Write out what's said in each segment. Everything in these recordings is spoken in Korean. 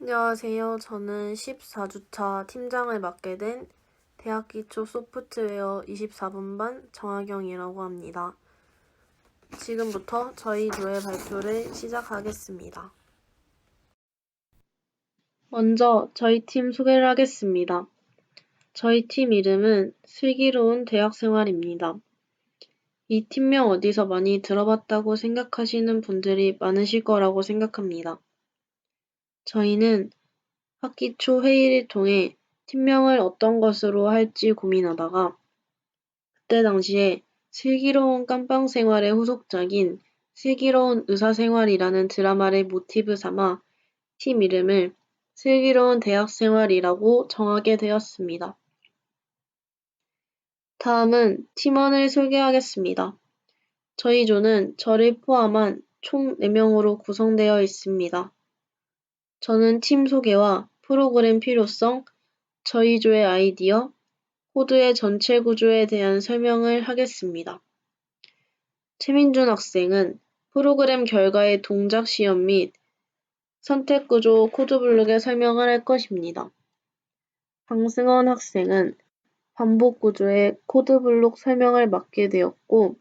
안녕하세요. 저는 14주차 팀장을 맡게 된 대학기초 소프트웨어 24분반 정하경이라고 합니다. 지금부터 저희 조의 발표를 시작하겠습니다. 먼저 저희 팀 소개를 하겠습니다. 저희 팀 이름은 슬기로운 대학생활입니다. 이 팀명 어디서 많이 들어봤다고 생각하시는 분들이 많으실 거라고 생각합니다. 저희는 학기 초 회의를 통해 팀명을 어떤 것으로 할지 고민하다가 그때 당시에 슬기로운 깜빵생활의 후속작인 슬기로운 의사생활이라는 드라마를 모티브 삼아 팀 이름을 슬기로운 대학생활이라고 정하게 되었습니다. 다음은 팀원을 소개하겠습니다. 저희 조는 저를 포함한 총 4명으로 구성되어 있습니다. 저는 팀 소개와 프로그램 필요성, 저희 조의 아이디어, 코드의 전체 구조에 대한 설명을 하겠습니다. 최민준 학생은 프로그램 결과의 동작 시험 및 선택 구조 코드블록의 설명을 할 것입니다. 방승헌 학생은 반복 구조의 코드블록 설명을 맡게 되었고,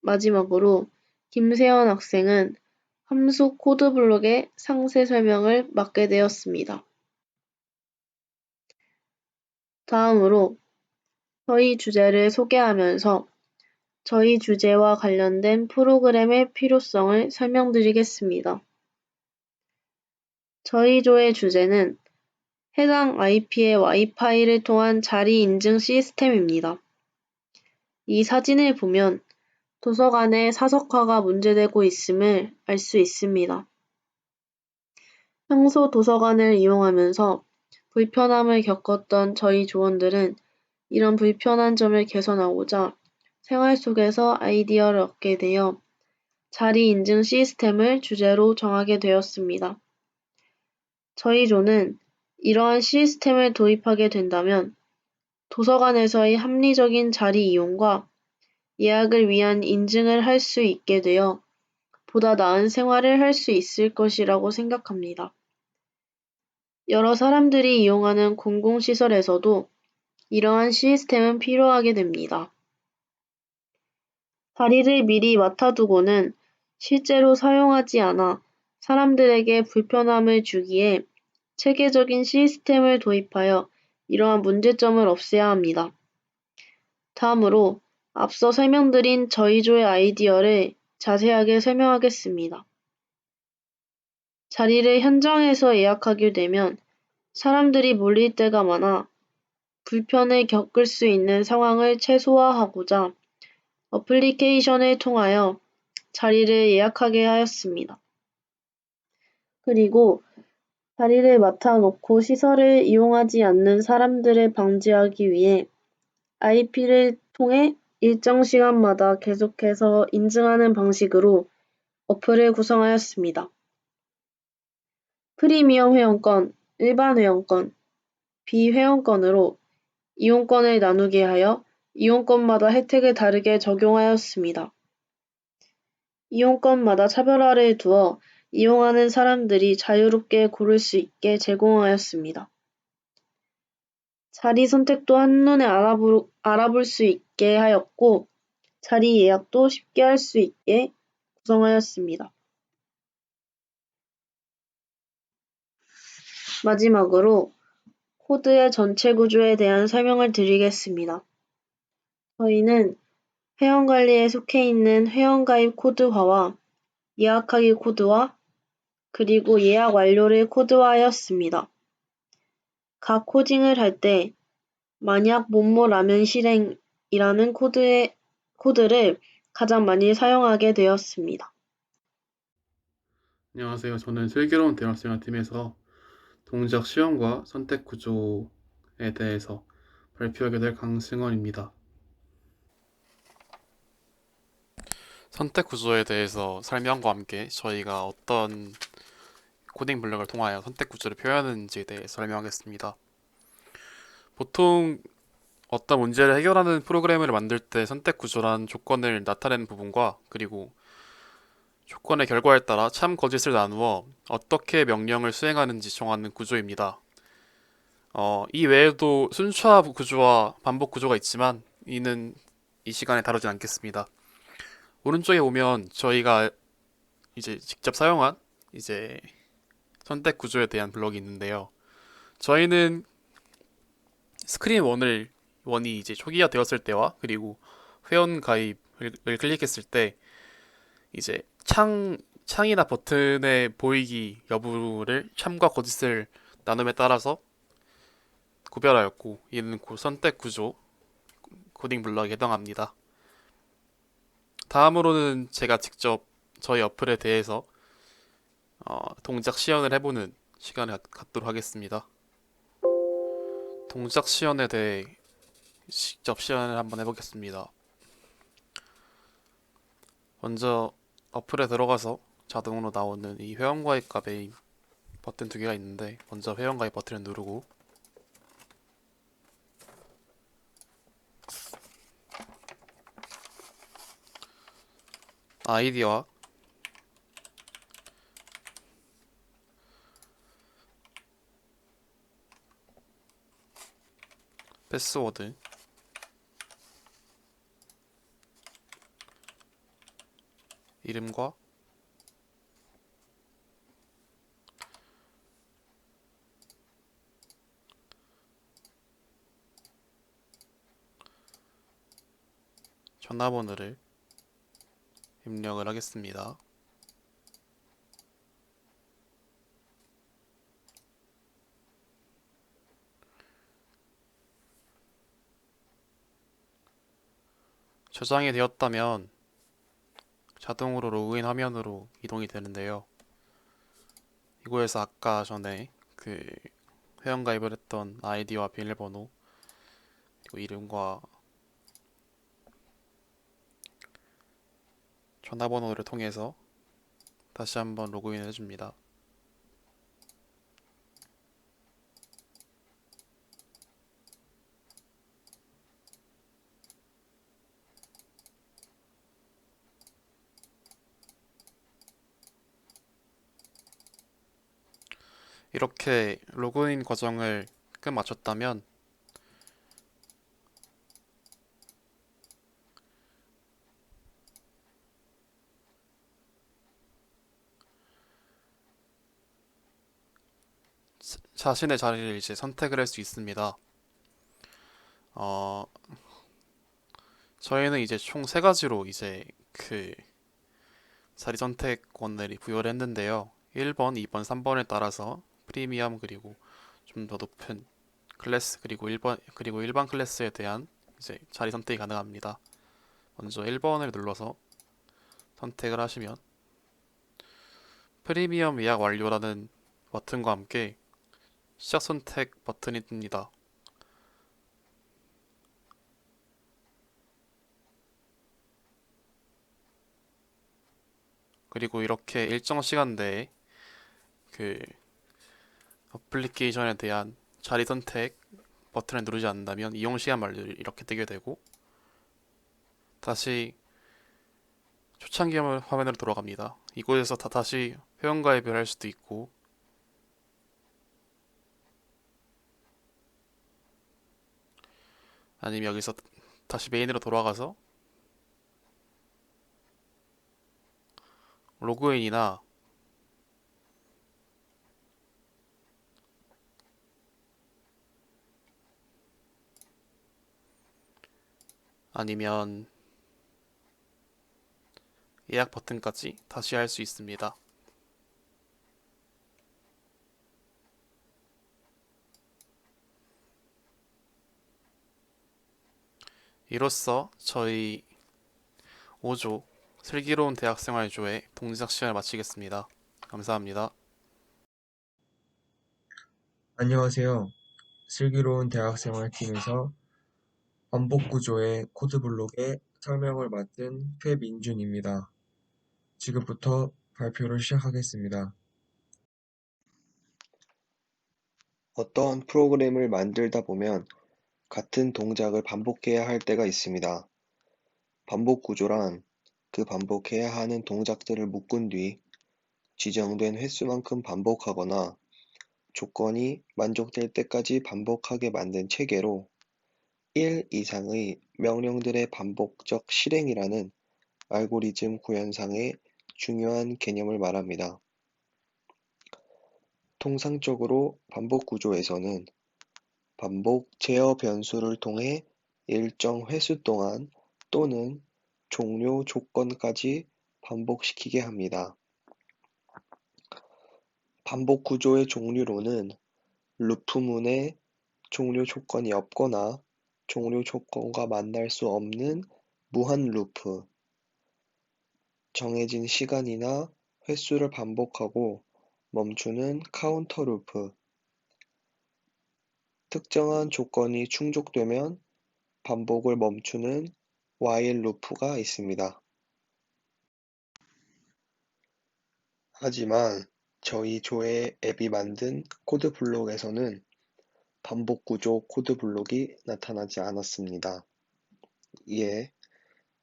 마지막으로 김세현 학생은 함수 코드블록의 상세 설명을 맡게 되었습니다. 다음으로 저희 주제를 소개하면서 저희 주제와 관련된 프로그램의 필요성을 설명드리겠습니다. 저희 조의 주제는 해당 IP의 와이파이를 통한 자리 인증 시스템입니다. 이 사진을 보면 도서관의 사석화가 문제되고 있음을 알 수 있습니다. 평소 도서관을 이용하면서 불편함을 겪었던 저희 조원들은 이런 불편한 점을 개선하고자 생활 속에서 아이디어를 얻게 되어 자리 인증 시스템을 주제로 정하게 되었습니다. 저희 조는 이러한 시스템을 도입하게 된다면 도서관에서의 합리적인 자리 이용과 예약을 위한 인증을 할 수 있게 되어 보다 나은 생활을 할 수 있을 것이라고 생각합니다. 여러 사람들이 이용하는 공공시설에서도 이러한 시스템은 필요하게 됩니다. 자리를 미리 맡아두고는 실제로 사용하지 않아 사람들에게 불편함을 주기에 체계적인 시스템을 도입하여 이러한 문제점을 없애야 합니다. 다음으로 앞서 설명드린 저희 조의 아이디어를 자세하게 설명하겠습니다. 자리를 현장에서 예약하게 되면 사람들이 몰릴 때가 많아 불편을 겪을 수 있는 상황을 최소화하고자 어플리케이션을 통하여 자리를 예약하게 하였습니다. 그리고 자리를 맡아놓고 시설을 이용하지 않는 사람들을 방지하기 위해 IP를 통해 일정 시간마다 계속해서 인증하는 방식으로 어플을 구성하였습니다. 프리미엄 회원권, 일반 회원권, 비회원권으로 이용권을 나누게 하여 이용권마다 혜택을 다르게 적용하였습니다. 이용권마다 차별화를 두어 이용하는 사람들이 자유롭게 고를 수 있게 제공하였습니다. 자리 선택도 한눈에 알아볼 수 있게 하였고 자리 예약도 쉽게 할 수 있게 구성하였습니다. 마지막으로 코드의 전체 구조에 대한 설명을 드리겠습니다. 저희는 회원관리에 속해 있는 회원가입 코드화와 예약하기 코드화, 그리고 예약 완료를 코드화하였습니다. 각 코딩을 할 때 만약 뭐뭐 라면 실행이라는 코드를 가장 많이 사용하게 되었습니다. 안녕하세요. 저는 슬기로운 대학생활팀에서 동작 시험과 선택 구조에 대해서 발표하게 될 강승원입니다. 선택 구조에 대해서 설명과 함께 저희가 어떤 코딩 블록을 통하여 선택 구조를 표현하는지에 대해 설명하겠습니다. 보통 어떤 문제를 해결하는 프로그램을 만들 때 선택 구조란 조건을 나타내는 부분과 그리고 조건의 결과에 따라 참, 거짓을 나누어 어떻게 명령을 수행하는지 정하는 구조입니다. 이 외에도 순차 구조와 반복 구조가 있지만 이는 이 시간에 다루진 않겠습니다. 오른쪽에 보면 저희가 이제 직접 사용한 이제 선택 구조에 대한 블록이 있는데요. 저희는 스크린 1이 이제 초기화 되었을 때와 그리고 회원 가입을 클릭했을 때 이제 창이나 버튼의 보이기 여부를 참과 거짓을 나눔에 따라서 구별하였고 이는 그 선택 구조 코딩 블럭에 해당합니다. 다음으로는 제가 직접 저희 어플에 대해서 동작 시연을 해보는 시간을 갖도록 하겠습니다. 동작 시연에 대해 직접 시연을 한번 해보겠습니다. 먼저 어플에 들어가서 자동으로 나오는 이 회원가입과 메인 버튼 두 개가 있는데 먼저 회원가입 버튼을 누르고 아이디와 패스워드, 이름과 전화번호를 입력을 하겠습니다. 저장이 되었다면 자동으로 로그인 화면으로 이동이 되는데요. 이곳에서 아까 전에 그 회원가입을 했던 아이디와 비밀번호 그리고 이름과 전화번호를 통해서 다시 한번 로그인을 해줍니다. 이렇게 로그인 과정을 끝 마쳤다면 자신의 자리를 이제 선택을 할 수 있습니다. 어, 저희는 이제 총 세 가지로 이제 그 자리 선택권을 부여를 했는데요. 1번, 2번, 3번에 따라서 프리미엄 그리고 좀 더 높은 클래스 그리고 일반 클래스에 대한 이제 자리 선택이 가능합니다. 먼저 1번을 눌러서 선택을 하시면 프리미엄 예약 완료라는 버튼과 함께 시작 선택 버튼이 뜹니다. 그리고 이렇게 일정 시간 내에 그 어플리케이션에 대한 자리 선택 버튼을 누르지 않는다면 이용 시간 만료 이렇게 뜨게 되고 다시 초창기 화면으로 돌아갑니다. 이곳에서 다시 회원가입을 할 수도 있고 아니면 여기서 다시 메인으로 돌아가서 로그인이나 아니면 예약 버튼까지 다시 할 수 있습니다. 이로써 저희 5조 슬기로운 대학생활조의 동작 시간을 마치겠습니다. 감사합니다. 안녕하세요. 슬기로운 대학생활팀에서 반복 구조의 코드블록의 설명을 맡은 최민준입니다. 지금부터 발표를 시작하겠습니다. 어떠한 프로그램을 만들다 보면 같은 동작을 반복해야 할 때가 있습니다. 반복 구조란 그 반복해야 하는 동작들을 묶은 뒤 지정된 횟수만큼 반복하거나 조건이 만족될 때까지 반복하게 만든 체계로 1 이상의 명령들의 반복적 실행이라는 알고리즘 구현상의 중요한 개념을 말합니다. 통상적으로 반복 구조에서는 반복 제어 변수를 통해 일정 횟수 동안 또는 종료 조건까지 반복시키게 합니다. 반복 구조의 종류로는 루프문에 종료 조건이 없거나 종료 조건과 만날 수 없는 무한 루프, 정해진 시간이나 횟수를 반복하고 멈추는 카운터 루프, 특정한 조건이 충족되면 반복을 멈추는 while 루프가 있습니다. 하지만 저희 조의 앱이 만든 코드 블록에서는 반복 구조 코드 블록이 나타나지 않았습니다. 이에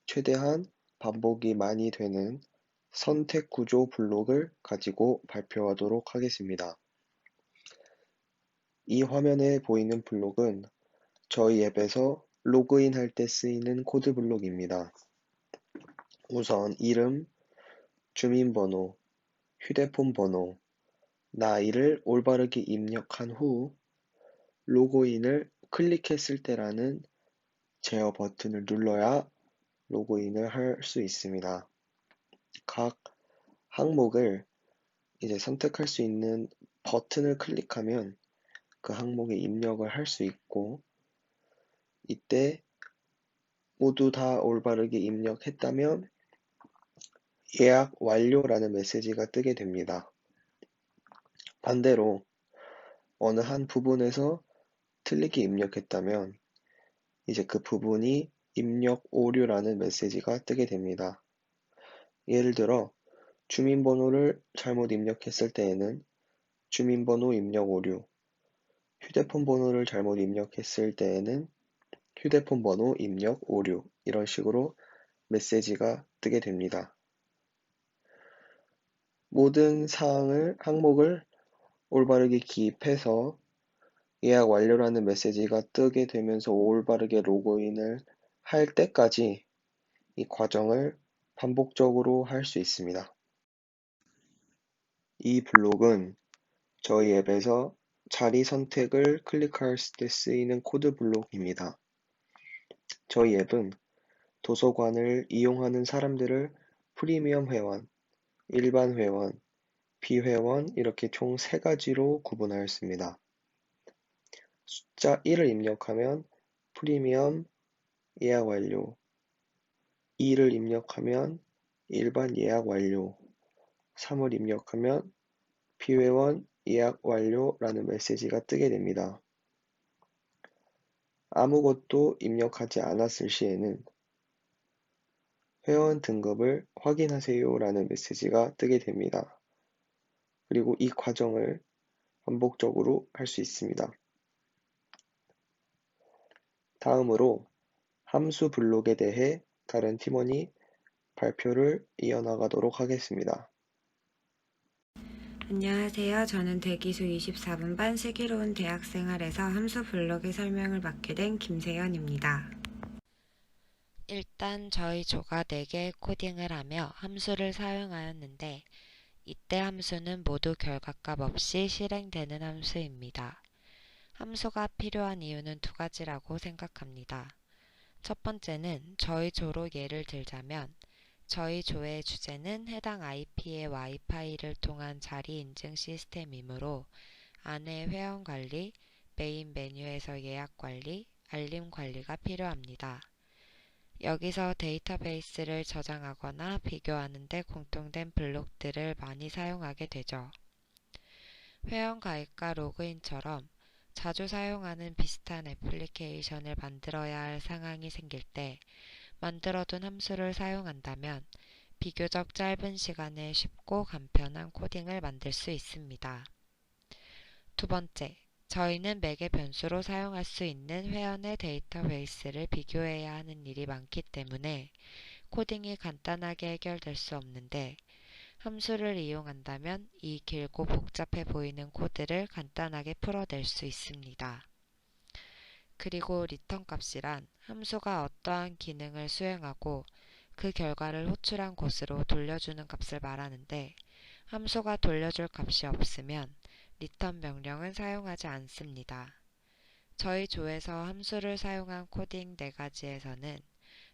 최대한 반복이 많이 되는 선택 구조 블록을 가지고 발표하도록 하겠습니다. 이 화면에 보이는 블록은 저희 앱에서 로그인 할 때 쓰이는 코드 블록입니다. 우선 이름, 주민번호, 휴대폰 번호, 나이를 올바르게 입력한 후 로그인을 클릭했을 때라는 제어 버튼을 눌러야 로그인을 할 수 있습니다. 각 항목을 이제 선택할 수 있는 버튼을 클릭하면 그 항목에 입력을 할 수 있고, 이때 모두 다 올바르게 입력했다면 예약 완료라는 메시지가 뜨게 됩니다. 반대로 어느 한 부분에서 틀리게 입력했다면 이제 그 부분이 입력 오류라는 메시지가 뜨게 됩니다. 예를 들어 주민번호를 잘못 입력했을 때에는 주민번호 입력 오류, 휴대폰 번호를 잘못 입력했을 때에는 휴대폰 번호 입력 오류, 이런 식으로 메시지가 뜨게 됩니다. 모든 항목을 올바르게 기입해서 예약 완료라는 메시지가 뜨게 되면서 올바르게 로그인을 할 때까지 이 과정을 반복적으로 할 수 있습니다. 이 블록은 저희 앱에서 자리 선택을 클릭할 때 쓰이는 코드 블록입니다. 저희 앱은 도서관을 이용하는 사람들을 프리미엄 회원, 일반 회원, 비회원 이렇게 총 3가지로 구분하였습니다. 숫자 1을 입력하면 프리미엄 예약 완료, 2를 입력하면 일반 예약 완료, 3을 입력하면 비회원 예약 완료라는 메시지가 뜨게 됩니다. 아무것도 입력하지 않았을 시에는 회원 등급을 확인하세요라는 메시지가 뜨게 됩니다. 그리고 이 과정을 반복적으로 할 수 있습니다. 다음으로 함수 블록에 대해 다른 팀원이 발표를 이어나가도록 하겠습니다. 안녕하세요. 저는 대기수 24분반 슬기로운 대학생활에서 함수 블록의 설명을 맡게 된 김세연입니다. 일단 저희 조가 4개의 코딩을 하며 함수를 사용하였는데, 이때 함수는 모두 결과값 없이 실행되는 함수입니다. 함수가 필요한 이유는 2가지라고 생각합니다. 첫 번째는 저희 조로 예를 들자면, 저희 조의 주제는 해당 IP의 와이파이를 통한 자리 인증 시스템이므로 안에 회원 관리, 메인 메뉴에서 예약 관리, 알림 관리가 필요합니다. 여기서 데이터베이스를 저장하거나 비교하는 데 공통된 블록들을 많이 사용하게 되죠. 회원 가입과 로그인처럼 자주 사용하는 비슷한 애플리케이션을 만들어야 할 상황이 생길 때 만들어둔 함수를 사용한다면 비교적 짧은 시간에 쉽고 간편한 코딩을 만들 수 있습니다. 두 번째, 저희는 매개 변수로 사용할 수 있는 회원의 데이터베이스를 비교해야 하는 일이 많기 때문에 코딩이 간단하게 해결될 수 없는데 함수를 이용한다면 이 길고 복잡해 보이는 코드를 간단하게 풀어낼 수 있습니다. 그리고 리턴 값이란 함수가 어떠한 기능을 수행하고 그 결과를 호출한 곳으로 돌려주는 값을 말하는데 함수가 돌려줄 값이 없으면 리턴 명령은 사용하지 않습니다. 저희 조에서 함수를 사용한 코딩 4가지에서는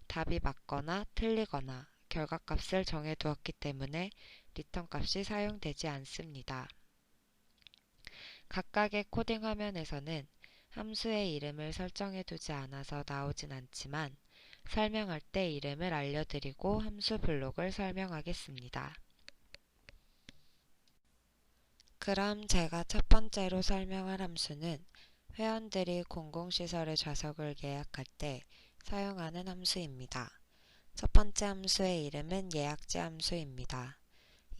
답이 맞거나 틀리거나 결과값을 정해두었기 때문에 리턴 값이 사용되지 않습니다. 각각의 코딩 화면에서는 함수의 이름을 설정해두지 않아서 나오진 않지만 설명할 때 이름을 알려드리고 함수 블록을 설명하겠습니다. 그럼 제가 첫 번째로 설명할 함수는 회원들이 공공시설의 좌석을 예약할 때 사용하는 함수입니다. 첫 번째 함수의 이름은 예약제 함수입니다.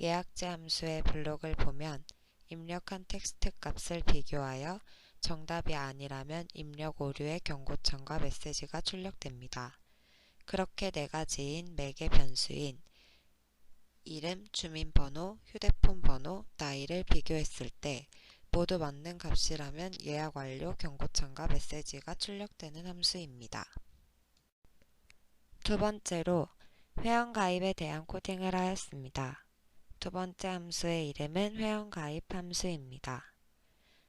예약제 함수의 블록을 보면 입력한 텍스트 값을 비교하여 정답이 아니라면 입력 오류의 경고창과 메시지가 출력됩니다. 그렇게 4가지인 매개 변수인 이름, 주민번호, 휴대폰 번호, 나이를 비교했을 때 모두 맞는 값이라면 예약 완료 경고창과 메시지가 출력되는 함수입니다. 두 번째로 회원가입에 대한 코딩을 하였습니다. 두 번째 함수의 이름은 회원가입 함수입니다.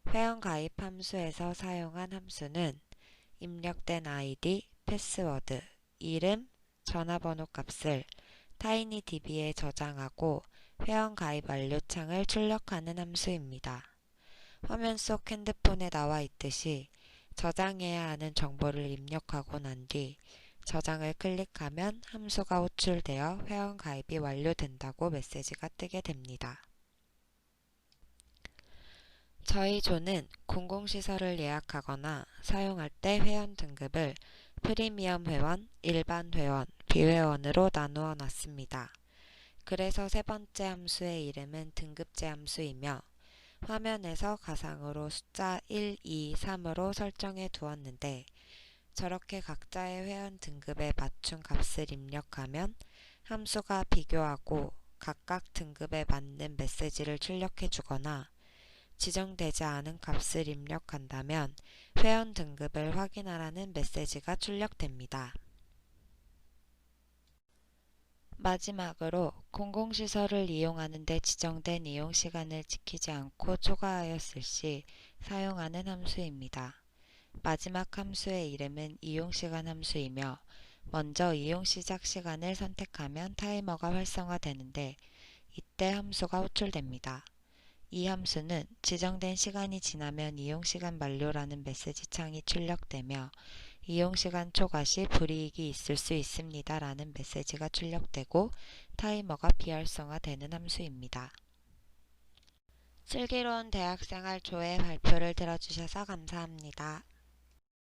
회원가입 함수에서 사용한 함수는 입력된 아이디, 패스워드, 이름, 전화번호 값을 타이니DB에 저장하고 회원가입 완료창을 출력하는 함수입니다. 화면 속 핸드폰에 나와 있듯이 저장해야 하는 정보를 입력하고 난 뒤 저장을 클릭하면 함수가 호출되어 회원가입이 완료된다고 메시지가 뜨게 됩니다. 저희 조는 공공시설을 예약하거나 사용할 때 회원 등급을 프리미엄 회원, 일반 회원, 비회원으로 나누어 놨습니다. 그래서 세 번째 함수의 이름은 등급제 함수이며 화면에서 가상으로 숫자 1, 2, 3으로 설정해 두었는데 저렇게 각자의 회원 등급에 맞춘 값을 입력하면 함수가 비교하고 각각 등급에 맞는 메시지를 출력해 주거나 지정되지 않은 값을 입력한다면 회원 등급을 확인하라는 메시지가 출력됩니다. 마지막으로 공공시설을 이용하는 데 지정된 이용시간을 지키지 않고 초과하였을 시 사용하는 함수입니다. 마지막 함수의 이름은 이용시간 함수이며 먼저 이용시작 시간을 선택하면 타이머가 활성화되는데 이때 함수가 호출됩니다. 이 함수는 지정된 시간이 지나면 이용시간 만료라는 메시지 창이 출력되며 이용시간 초과 시 불이익이 있을 수 있습니다 라는 메시지가 출력되고 타이머가 비활성화되는 함수입니다. 슬기로운 대학생활 조의 발표를 들어주셔서 감사합니다.